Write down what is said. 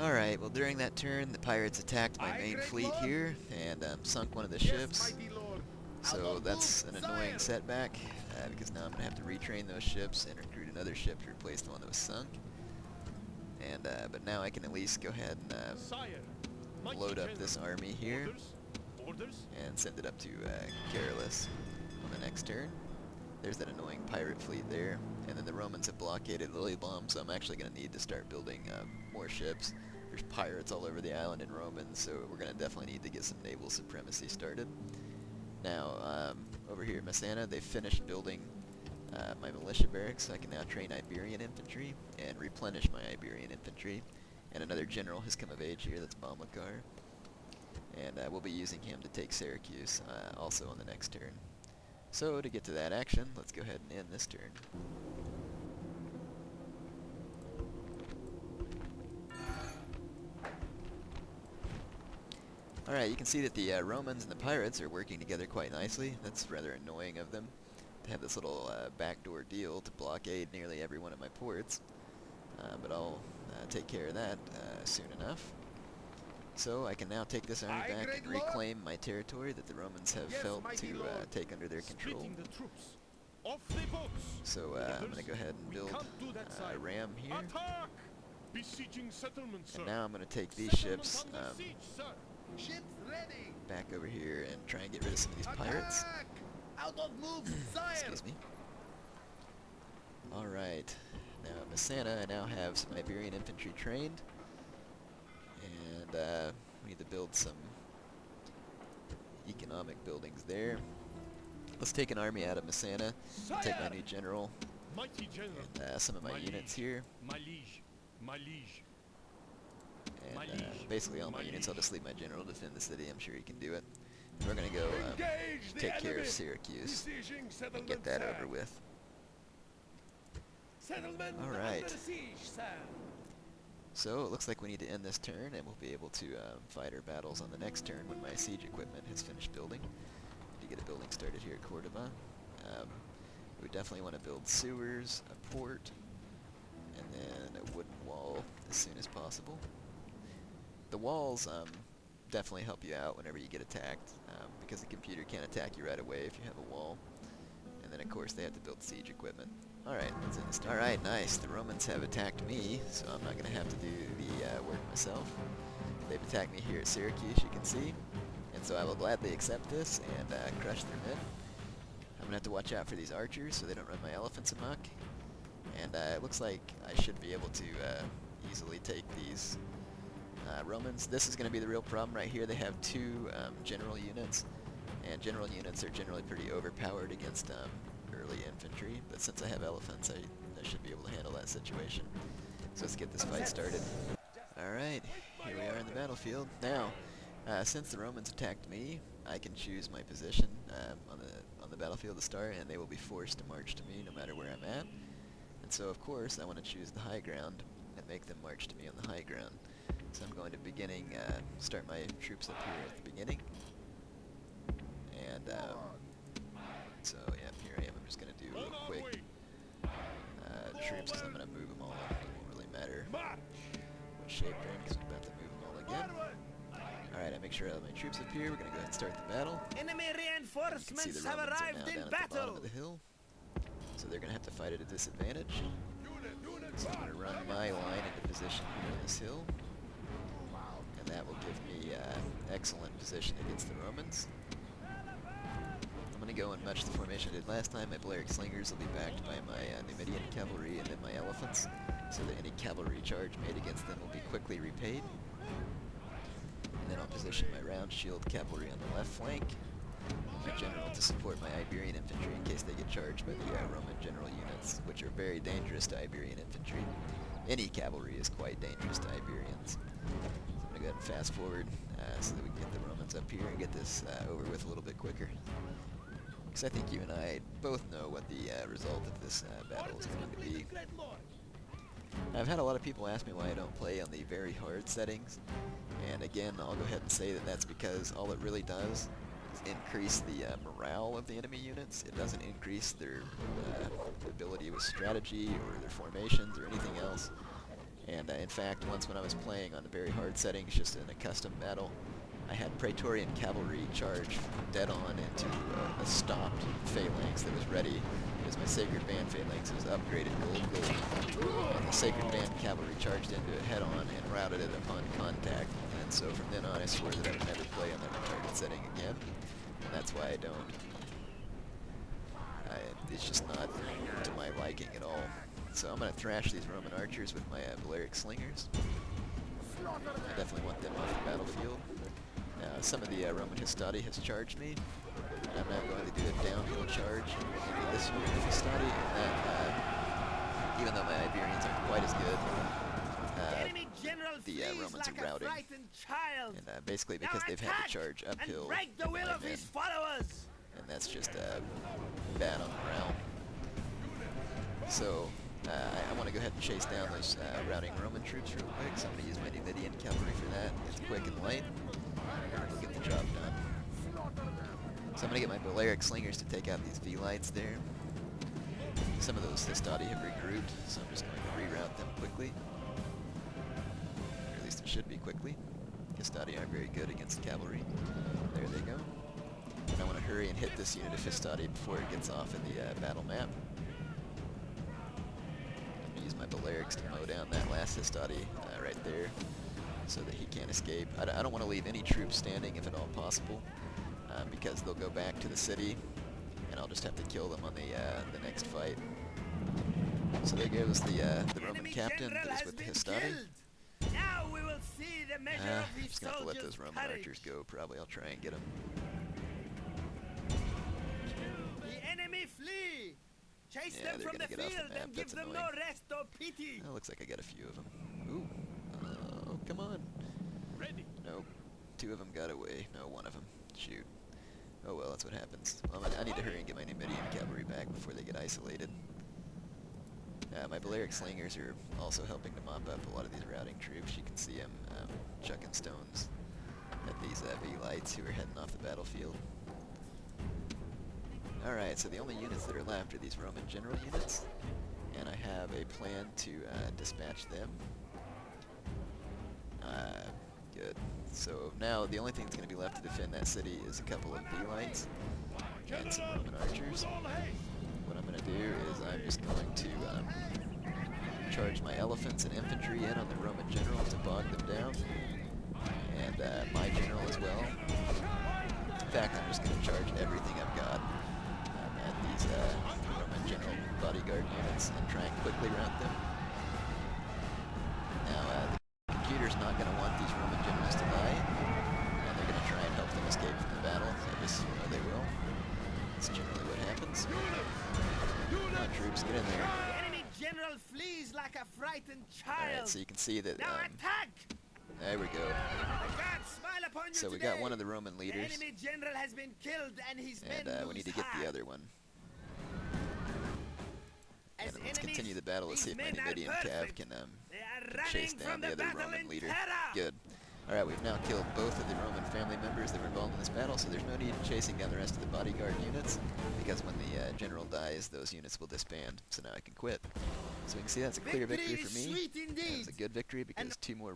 Alright, well during that turn the pirates attacked my main fleet here and sunk one of the ships. So that's an annoying setback because now I'm going to have to retrain those ships and recruit another ship to replace the one that was sunk. And but now I can at least go ahead and load up this army here and send it up to Carolus on the next turn. There's that annoying pirate fleet there, and then the Romans have blockaded Lilybomb, so I'm actually going to need to start building more ships. There's pirates all over the island in Romans, so we're going to definitely need to get some naval supremacy started. Now, over here in Messana, they've finished building my militia barracks, so I can now train Iberian infantry and replenish my Iberian infantry. And another general has come of age here, that's Bomilcar. And we'll be using him to take Syracuse, also on the next turn. So, to get to that action, let's go ahead and end this turn. Alright, you can see that the Romans and the pirates are working together quite nicely. That's rather annoying of them to have this little backdoor deal to blockade nearly every one of my ports. But I'll take care of that soon enough. So I can now take this army back and reclaim my territory that the Romans have failed to take under their control. So I'm going to go ahead and build a ram here. And now I'm going to take these ships back over here and try and get rid of some of these pirates. Excuse me. Alright, now at Messana I now have some Iberian infantry trained. And we need to build some economic buildings there. Let's take an army out of Messana, take my new general, and some of my units here. And basically all my units, I'll just leave my general defend the city. I'm sure he can do it. And we're going to go take care of Syracuse and get that over with. Alright. So it looks like we need to end this turn, and we'll be able to fight our battles on the next turn when my siege equipment has finished building. To get a building started here at Cordoba. We definitely want to build sewers, a port, and then a wooden wall as soon as possible. The walls definitely help you out whenever you get attacked, because the computer can't attack you right away if you have a wall. And then of course they have to build siege equipment. Alright, let's end this turn. Alright, nice. The Romans have attacked me, so I'm not going to have to do the work myself. They've attacked me here at Syracuse, you can see. And so I will gladly accept this and crush their men. I'm going to have to watch out for these archers so they don't run my elephants amok. And it looks like I should be able to easily take these Romans. This is going to be the real problem right here. They have two general units, and general units are generally pretty overpowered against early infantry, but since I have elephants, I should be able to handle that situation. So let's get this fight started. Alright, here we are in the battlefield. Now, since the Romans attacked me, I can choose my position on the battlefield to start, and they will be forced to march to me no matter where I'm at. And so, of course, I want to choose the high ground and make them march to me on the high ground. So I'm going to start my troops up here at the beginning. And, so, yeah, here I am. I'm just going to do real quick troops, because I'm going to move them all. It won't really matter what shape they're in, because I'm about to move them all again. Alright, I make sure I have my troops up here. We're going to go ahead and start the battle. Enemy reinforcements You can see the have Romans arrived are now in down at the bottom battle. of the hill. So they're going to have to fight at a disadvantage. So I'm going to run my line into position here on this hill. And that will give me excellent position against the Romans. I'm going to go in much the formation I did last time. My Balearic Slingers will be backed by my Numidian cavalry and then my elephants, so that any cavalry charge made against them will be quickly repaid. And then I'll position my round shield cavalry on the left flank, my general to support my Iberian infantry in case they get charged by the Roman general units, which are very dangerous to Iberian infantry. Any cavalry is quite dangerous to Iberians. So I'm going to go ahead and fast forward so that we can get the Romans up here and get this over with a little bit quicker. Because I think you and I both know what the result of this battle is going to be. I've had a lot of people ask me why I don't play on the very hard settings, and again, I'll go ahead and say that that's because all it really does is increase the morale of the enemy units. It doesn't increase their ability with strategy or their formations or anything else. And in fact, once when I was playing on the very hard settings, just in a custom battle, I had Praetorian cavalry charge dead on into a stopped phalanx that was ready. It was my Sacred Band phalanx. It was upgraded gold. And the Sacred Band cavalry charged into it head-on and routed it upon contact. And so from then on, I swore that I would never play on that retarded setting again. And that's why I don't. It's just not to my liking at all. So I'm going to thrash these Roman archers with my Balearic slingers. I definitely want them off the battlefield. Some of the Roman Histati has charged me, and I'm now going to do a downhill charge into this unit of Histati, and that, even though my Iberians aren't quite as good, the Romans are routing, and basically because they've had to charge uphill with my men, and that's just bad on morale. So I want to go ahead and chase down those routing Roman troops real quick, so I'm going to use my Numidian cavalry for that. It's quick and light. We'll get the job done. So I'm going to get my Balearic slingers to take out these V-lights there. Some of those Histati have regrouped, so I'm just going to reroute them quickly. Or at least it should be quickly. Histati aren't very good against cavalry. There they go. And I want to hurry and hit this unit of Histati before it gets off in the battle map. I'm going to use my Balearics to mow down that last Histati right there, so that he can't escape. I don't want to leave any troops standing if at all possible, because they'll go back to the city, and I'll just have to kill them on the next fight. So there goes the Roman captain that is with the Histati. Now we will see the measure of I'm his just going to have to let those soldiers' Roman courage. archers go, probably. I'll try and get them. The enemy flee! Chase Yeah, them they're from the gonna get off the field map. and give That's them annoying. no rest or pity! Oh, looks like I got a few of them. Ooh. Oh, come on. Ready. Nope. Two of them got away. No, one of them. Shoot. Oh well, that's what happens. Well, I need to hurry and get my Numidian cavalry back before they get isolated. My Balearic slingers are also helping to mop up a lot of these routing troops. You can see them chucking stones at these V-lights who are heading off the battlefield. Alright, so the only units that are left are these Roman general units, and I have a plan to dispatch them. Good. So now the only thing that's going to be left to defend that city is a couple of V-lights and some Roman archers. What I'm going to do is I'm just going to charge my elephants and infantry in on the Roman general to bog them down, and my general as well. In fact, I'm just going to charge everything I've got at these Roman general bodyguard units and try and quickly rout them. Now, the computer's not going to want these Roman generals to die, and they're going to try and help them escape from the battle. I just know they will. That's generally what happens. Come on, troops, get in there. The enemy general flees like a frightened child! Alright, so you can see that, Now attack! there we go. The gods smile upon you So we today. got one of the Roman The leaders, enemy general has been killed and his men and we lose need to get the heart. other one. As And let's enemies, continue the battle. Let's see if my these men are Numidian cav perfect. can They are chase running down from the other battle Roman in leader. terror. Good. Alright, we've now killed both of the Roman family members that were involved in this battle, so there's no need in chasing down the rest of the bodyguard units, because when the general dies, those units will disband, so now I can quit. So we can see that's a clear victory for me. Sweet indeed. It was a good victory because And two more